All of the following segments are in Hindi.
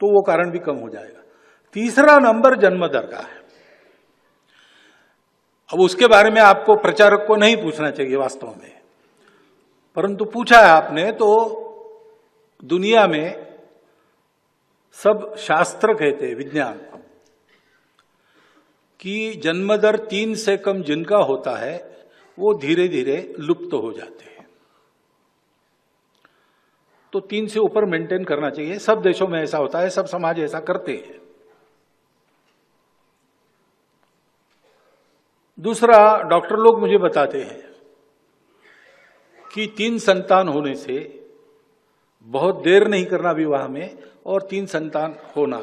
तो वो कारण भी कम हो जाएगा। तीसरा नंबर जन्म दर का है। अब उसके बारे में आपको प्रचारक को नहीं पूछना चाहिए वास्तव में, परंतु पूछा है आपने तो दुनिया में सब शास्त्र कहते हैं, विज्ञान, कि जन्म दर 3 से कम जिनका होता है वो धीरे धीरे लुप्त हो जाते हैं। तो 3 से ऊपर मेंटेन करना चाहिए। सब देशों में ऐसा होता है, सब समाज ऐसा करते हैं। दूसरा, डॉक्टर लोग मुझे बताते हैं कि 3 संतान होने से बहुत देर नहीं करना विवाह में, और 3 संतान होना,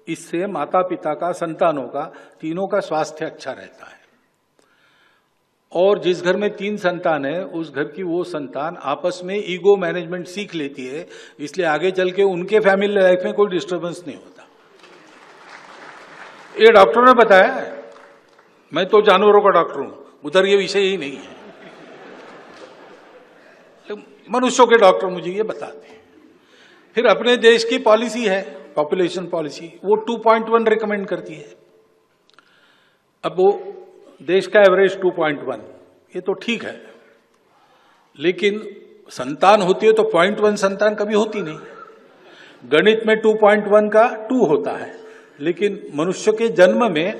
इससे माता पिता का, संतानों का, तीनों का स्वास्थ्य अच्छा रहता है। और जिस घर में 3 संतान है उस घर की वो संतान आपस में ईगो मैनेजमेंट सीख लेती है, इसलिए आगे चल के उनके फैमिली लाइफ में कोई डिस्टर्बेंस नहीं होता। ये डॉक्टरों ने बताया है, मैं तो जानवरों का डॉक्टर हूं, उधर ये विषय ही नहीं है, तो मनुष्यों के डॉक्टर मुझे ये बताते हैं। फिर अपने देश की पॉलिसी है, पॉपुलेशन पॉलिसी, वो 2.1 रिकमेंड करती है। अब वो देश का एवरेज 2.1, ये तो ठीक है, लेकिन संतान होती है तो 0.1 संतान कभी होती नहीं। गणित में 2.1 का 2 होता है, लेकिन मनुष्य के जन्म में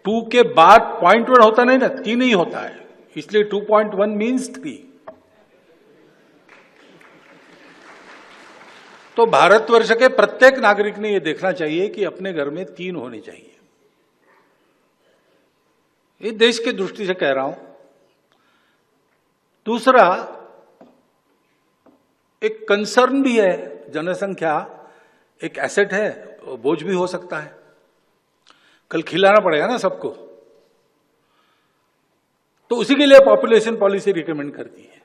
2 के बाद 0.1 होता नहीं ना, 3 ही होता है, इसलिए 2.1 मीन्स 3। तो भारतवर्ष के प्रत्येक नागरिक ने यह देखना चाहिए कि अपने घर में 3 होने चाहिए। ये देश की दृष्टि से कह रहा हूं। दूसरा, एक कंसर्न भी है, जनसंख्या एक एसेट है, बोझ भी हो सकता है, कल खिलाना पड़ेगा ना सबको, तो उसी के लिए पॉपुलेशन पॉलिसी रिकमेंड करती है।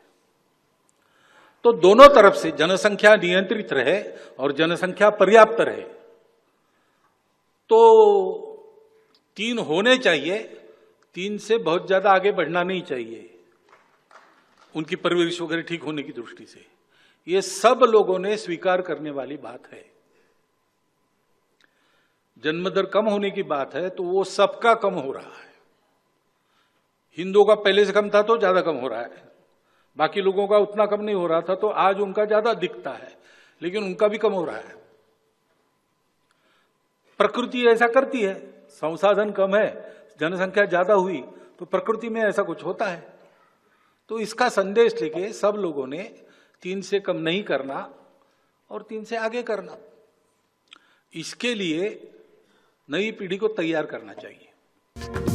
तो दोनों तरफ से जनसंख्या नियंत्रित रहे और जनसंख्या पर्याप्त रहे, तो 3 होने चाहिए, 3 से बहुत ज्यादा आगे बढ़ना नहीं चाहिए, उनकी परवरिश वगैरह ठीक होने की दृष्टि से। ये सब लोगों ने स्वीकार करने वाली बात है। जन्म दर कम होने की बात है तो वो सबका कम हो रहा है। हिंदुओं का पहले से कम था तो ज्यादा कम हो रहा है, बाकी लोगों का उतना कम नहीं हो रहा था, तो आज उनका ज्यादा दिखता है, लेकिन उनका भी कम हो रहा है। प्रकृति ऐसा करती है, संसाधन कम है, जनसंख्या ज्यादा हुई तो प्रकृति में ऐसा कुछ होता है। तो इसका संदेश लेके सब लोगों ने 3 से कम नहीं करना और 3 से आगे करना, इसके लिए नई पीढ़ी को तैयार करना चाहिए।